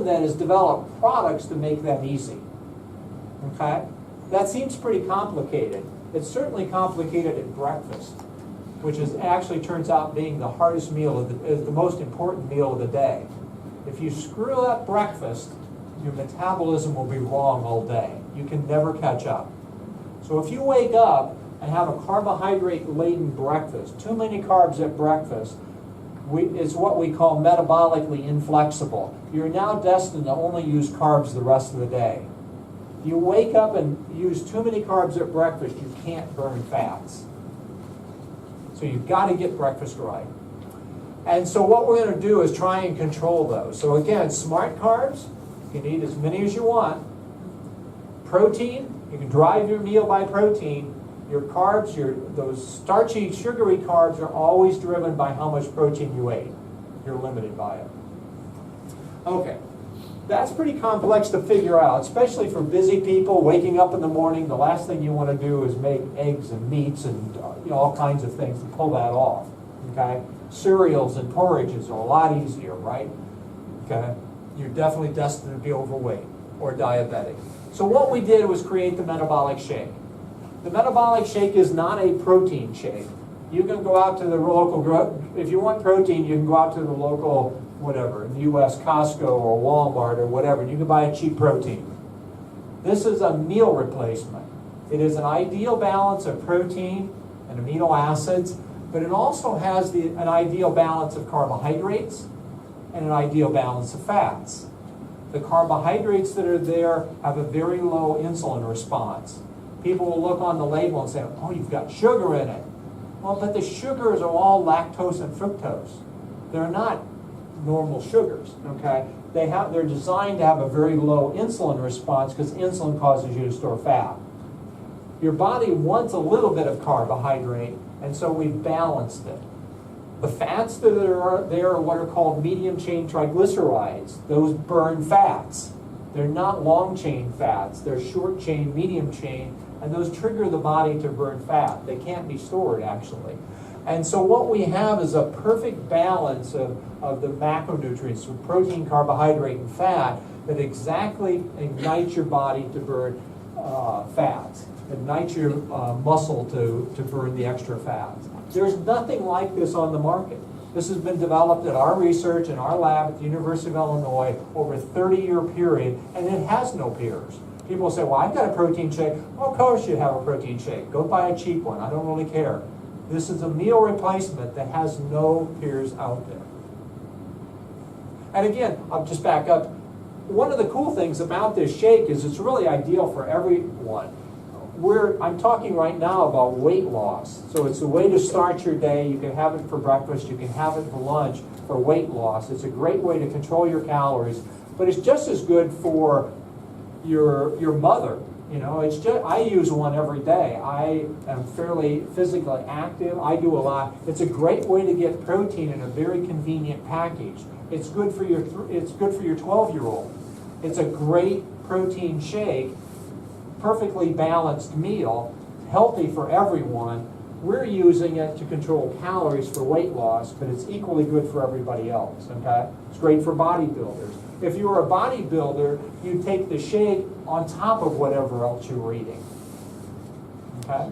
Layman then has developed products to make that easy. Okay? That seems pretty complicated. It's certainly complicated at breakfast, which is actually turns out being the hardest meal, is the most important meal of the day. If you screw up breakfast, your metabolism will be wrong all day. You can never catch up. So if you wake up and have a carbohydrate-laden breakfast, too many carbs at breakfast, is what we call metabolically inflexible. You're now destined to only use carbs the rest of the day. If you wake up and use too many carbs at breakfast, you can't burn fats. So you've got to get breakfast right. And so what we're going to do is try and control those. So again, smart carbs, you can eat as many as you want. Protein, you can drive your meal by protein. Your carbs, those starchy, sugary carbs are always driven by how much protein you ate. You're limited by it. Okay, that's pretty complex to figure out, especially for busy people waking up in the morning. The last thing you want to do is make eggs and meats and all kinds of things to pull that off. Okay, cereals and porridges are a lot easier, right? Okay, you're definitely destined to be overweight or diabetic. So what we did was create the metabolic shake. The metabolic shake is not a protein shake. You can go out to the local, if you want protein, you can go out to the local, whatever, in the U.S., Costco or Walmart or whatever, and you can buy a cheap protein. This is a meal replacement. It is an ideal balance of protein and amino acids, but it also has an ideal balance of carbohydrates and an ideal balance of fats. The carbohydrates that are there have a very low insulin response. People will look on the label and say, oh, you've got sugar in it. Well, but the sugars are all lactose and fructose. They're not normal sugars, okay? They're designed to have a very low insulin response because insulin causes you to store fat. Your body wants a little bit of carbohydrate, and so we've balanced it. The fats that are there are what are called medium-chain triglycerides. Those burn fats. They're not long-chain fats. They're short-chain, medium-chain, and those trigger the body to burn fat. They can't be stored, actually. And so what we have is a perfect balance of the macronutrients, so protein, carbohydrate, and fat, that exactly ignites your body to burn fats, ignites your muscle to burn the extra fats. There's nothing like this on the market. This has been developed in our research in our lab at the University of Illinois over a 30-year period, and it has no peers. People say, well, I've got a protein shake. Well, of course you have a protein shake. Go buy a cheap one. I don't really care. This is a meal replacement that has no peers out there. And again, I'll just back up. One of the cool things about this shake is it's really ideal for everyone. I'm talking right now about weight loss. So it's a way to start your day. You can have it for breakfast. You can have it for lunch for weight loss. It's a great way to control your calories. But it's just as good for your mother. I use one every day. I am fairly physically active. I do a lot. It's a great way to get protein in a very convenient package. It's good for your 12-year-old. It's a great protein shake, perfectly balanced meal, healthy for everyone. We're using it to control calories for weight loss, but it's equally good for everybody else. Okay, it's great for bodybuilders. If you were a bodybuilder, you take the shake on top of whatever else you were eating. Okay?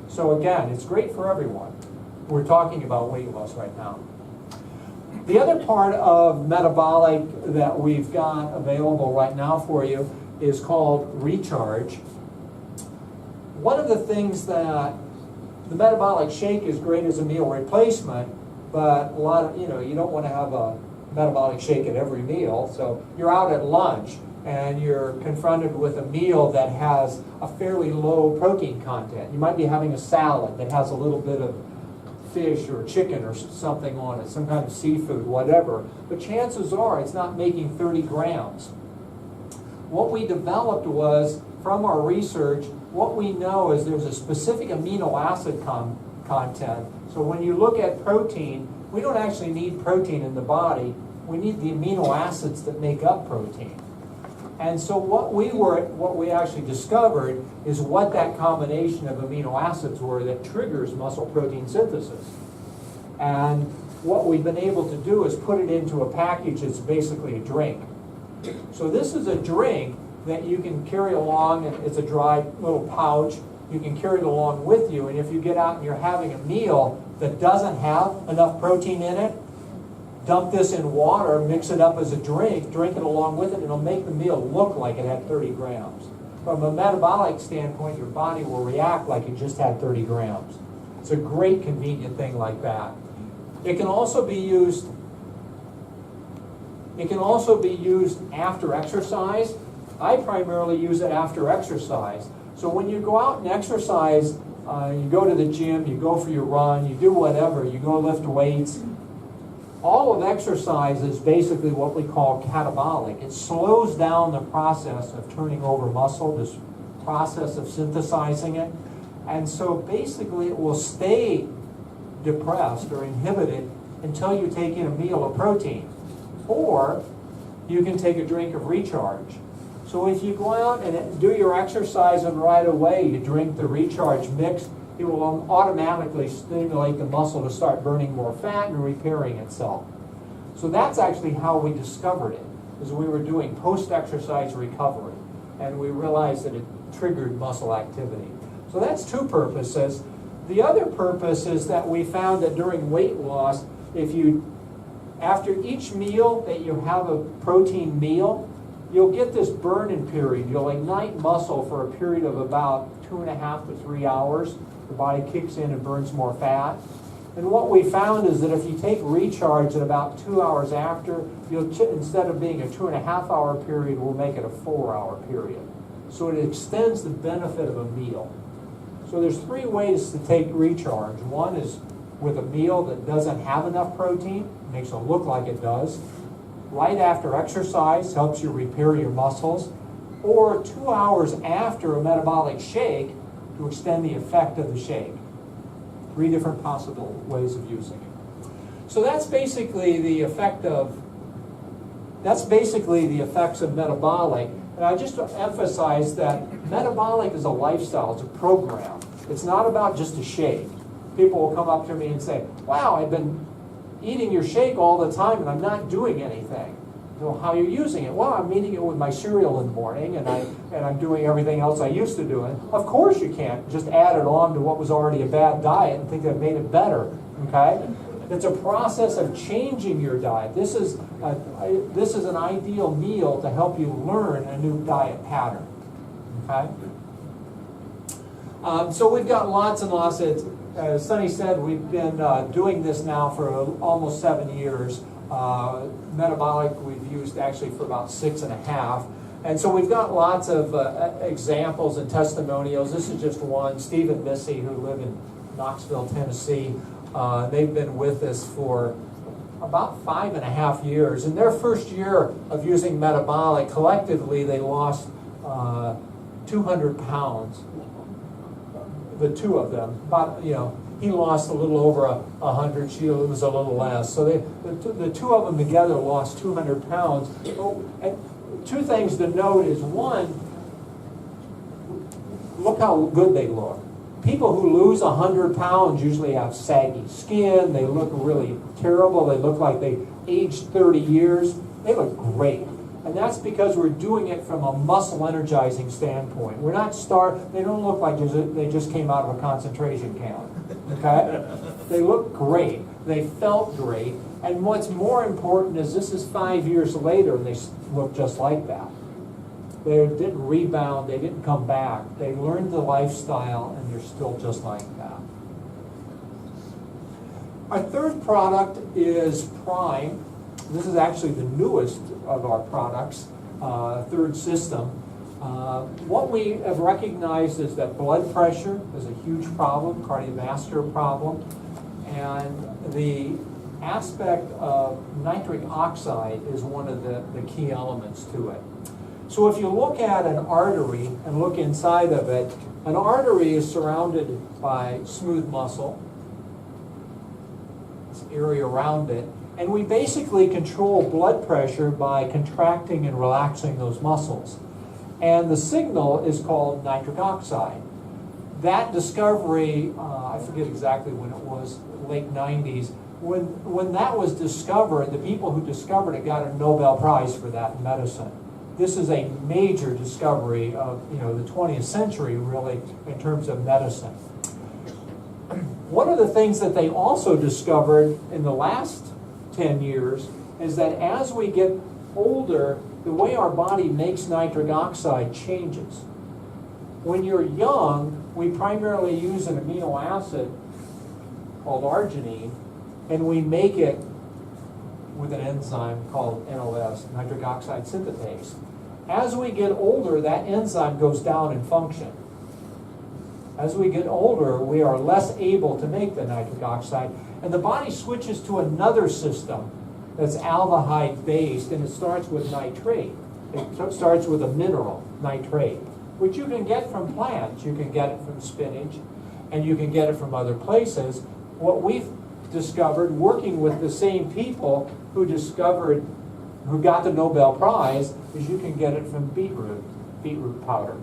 So again, it's great for everyone. We're talking about weight loss right now. The other part of metabolic that we've got available right now for you is called Recharge. One of the things that the metabolic shake is great as a meal replacement, but a lot of, you don't want to have a metabolic shake at every meal. So you're out at lunch and you're confronted with a meal that has a fairly low protein content. You might be having a salad that has a little bit of fish or chicken or something on it, some kind of seafood, whatever. But chances are it's not making 30 grams. What we developed was, from our research, what we know is there's a specific amino acid content. So when you look at protein, we don't actually need protein in the body. We need the amino acids that make up protein. And so what we actually discovered is what that combination of amino acids were that triggers muscle protein synthesis. And what we've been able to do is put it into a package that's basically a drink. So this is a drink that you can carry along, and it's a dry little pouch. You can carry it along with you, and if you get out and you're having a meal that doesn't have enough protein in it, dump this in water, mix it up as a drink, drink it along with it, and it'll make the meal look like it had 30 grams. From a metabolic standpoint, your body will react like it just had 30 grams. It's a great convenient thing like that. It can also be used after exercise. I primarily use it after exercise. So when you go out and exercise, you go to the gym, you go for your run, you do whatever, you go lift weights. All of exercise is basically what we call catabolic. It slows down the process of turning over muscle, this process of synthesizing it. And so basically it will stay depressed or inhibited until you take in a meal of protein. Or you can take a drink of recharge. So if you go out and do your exercise and right away you drink the recharge mix, it will automatically stimulate the muscle to start burning more fat and repairing itself. So that's actually how we discovered it, is we were doing post-exercise recovery, and we realized that it triggered muscle activity. So that's two purposes. The other purpose is that we found that during weight loss, after each meal that you have a protein meal, you'll get this burn-in period. You'll ignite muscle for a period of about 2.5 to 3 hours. The body kicks in and burns more fat. And what we found is that if you take recharge at about 2 hours after, instead of being a 2.5-hour period, we'll make it a 4-hour period. So it extends the benefit of a meal. So there's 3 ways to take recharge. One is with a meal that doesn't have enough protein, makes it look like it does. Right after exercise, helps you repair your muscles. Or 2 hours after a metabolic shake to extend the effect of the shake. 3 different possible ways of using it. So that's basically the effects of metabolic. And I just emphasize that metabolic is a lifestyle, it's a program. It's not about just a shake. People will come up to me and say, wow, I've been eating your shake all the time and I'm not doing anything. So how are you using it? Well, I'm eating it with my cereal in the morning and I'm doing everything else I used to do. And of course you can't just add it on to what was already a bad diet and think that made it better, okay? It's a process of changing your diet. This is an ideal meal to help you learn a new diet pattern, okay? So we've got lots and lots of, as Sunny said, we've been doing this now for almost 7 years. Metabolic we've used actually for about 6.5. And so we've got lots of examples and testimonials. This is just one. Steve and Missy, who live in Knoxville, Tennessee, they've been with us for about 5.5 years. In their first year of using metabolic, collectively they lost 200 pounds. The 2 of them, he lost a little over 100, she was a little less. So the 2 of them together lost 200 pounds. And 2 things to note is, one, look how good they look. People who lose 100 pounds usually have saggy skin. They look really terrible. They look like they aged 30 years. They look great. And that's because we're doing it from a muscle energizing standpoint. We're not starved. They don't look like they just came out of a concentration camp. Okay? They look great. They felt great. And what's more important is this is 5 years later and they look just like that. They didn't rebound. They didn't come back. They learned the lifestyle and they're still just like that. Our third product is Prime. This is actually the newest of our products, third system. What we have recognized is that blood pressure is a huge problem, cardiovascular problem, and the aspect of nitric oxide is one of the key elements to it. So if you look at an artery and look inside of it, an artery is surrounded by smooth muscle, this area around it, and we basically control blood pressure by contracting and relaxing those muscles. And the signal is called nitric oxide. That discovery, I forget exactly when it was, late 90s, When that was discovered, the people who discovered it got a Nobel Prize for that in medicine. This is a major discovery of the 20th century, really, in terms of medicine. One of the things that they also discovered in the last 10 years is that as we get older, the way our body makes nitric oxide changes. When you're young, we primarily use an amino acid called arginine, and we make it with an enzyme called NOS, nitric oxide synthetase. As we get older, that enzyme goes down in function. As we get older, we are less able to make the nitric oxide, and the body switches to another system that's aldehyde-based, and it starts with nitrate. It starts with a mineral, nitrate, which you can get from plants. You can get it from spinach, and you can get it from other places. What we've discovered, working with the same people who got the Nobel Prize, is you can get it from beetroot powder.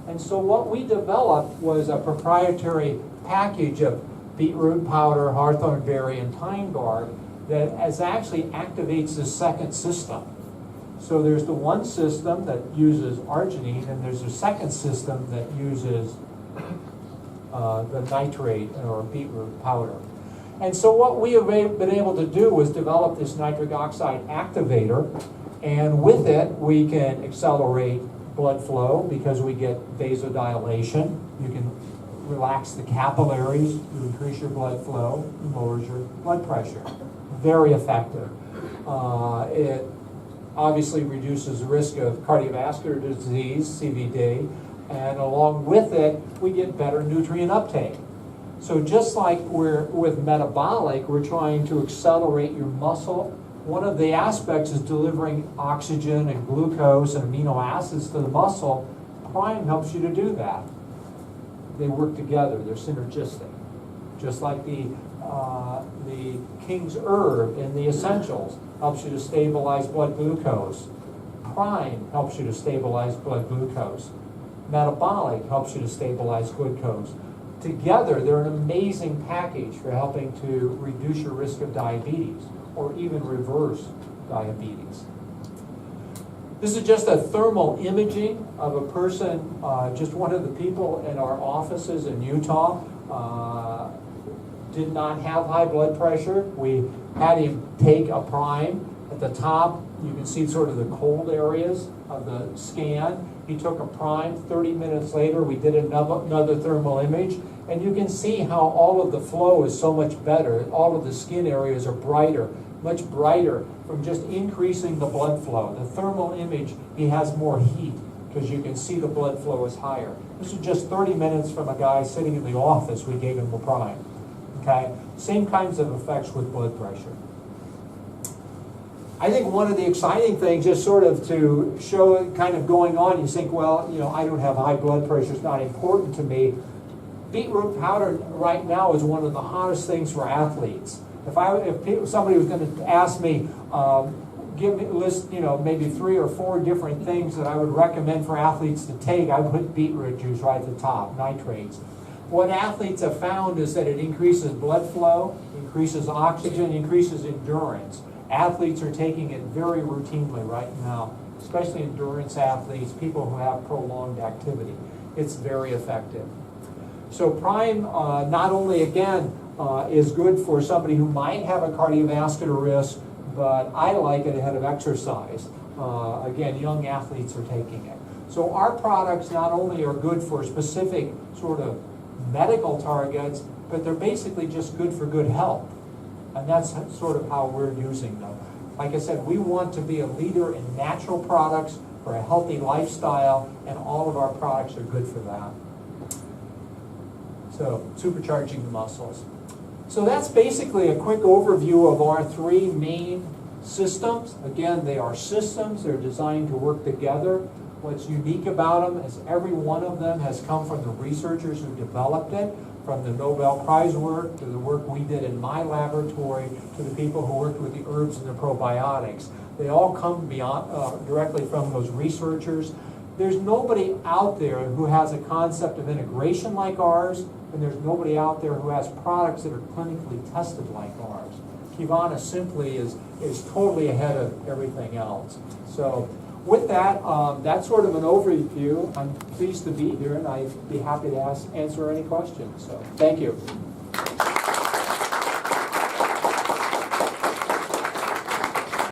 And so what we developed was a proprietary package of beetroot powder, hawthorn berry, and pine bark that actually activates the second system. So there's the one system that uses arginine, and there's a second system that uses the nitrate or beetroot powder. And so what we have been able to do was develop this nitric oxide activator, and with it we can accelerate blood flow because we get vasodilation. You can relax the capillaries, you increase your blood flow, and lowers your blood pressure. Very effective. It obviously reduces the risk of cardiovascular disease, CVD, and along with it, we get better nutrient uptake. So just like with metabolic, we're trying to accelerate your muscle. One of the aspects is delivering oxygen and glucose and amino acids to the muscle. Prime helps you to do that. They work together, they're synergistic. Just like the King's Herb in the Essentials helps you to stabilize blood glucose. Prime helps you to stabilize blood glucose. Metabolic helps you to stabilize glucose. Together, they're an amazing package for helping to reduce your risk of diabetes or even reverse diabetes. This is just a thermal imaging of a person, just one of the people in our offices in Utah did not have high blood pressure. We had him take a prime. At the top, you can see sort of the cold areas of the scan. He took a prime. 30 minutes later, we did another thermal image, and you can see how all of the flow is so much better. All of the skin areas are brighter, much brighter from just increasing the blood flow. The thermal image, he has more heat because you can see the blood flow is higher. This is just 30 minutes from a guy sitting in the office. We gave him a prime. Okay? Same kinds of effects with blood pressure. I think one of the exciting things, just sort of to show it kind of going on, you think, well, I don't have high blood pressure, it's not important to me. Beetroot powder right now is one of the hottest things for athletes. If somebody was going to ask me, give me a list, maybe 3 or 4 different things that I would recommend for athletes to take, I would put beetroot juice right at the top, nitrates. What athletes have found is that it increases blood flow, increases oxygen, increases endurance. Athletes are taking it very routinely right now, especially endurance athletes, people who have prolonged activity. It's very effective. So prime not only, again, is good for somebody who might have a cardiovascular risk, but I like it ahead of exercise. Again, young athletes are taking it. So our products not only are good for specific sort of medical targets, but they're basically just good for good health. And that's sort of how we're using them. Like I said, we want to be a leader in natural products for a healthy lifestyle, and all of our products are good for that. So, supercharging the muscles. So that's basically a quick overview of our 3 main systems. Again, they are systems. They're designed to work together. What's unique about them is every one of them has come from the researchers who developed it, from the Nobel Prize work to the work we did in my laboratory to the people who worked with the herbs and the probiotics. They all come directly from those researchers. there's nobody out there who has a concept of integration like ours, and there's nobody out there who has products that are clinically tested like ours. Qivana simply is totally ahead of everything else. So with that, that's sort of an overview. I'm pleased to be here, and I'd be happy to answer any questions. So thank you.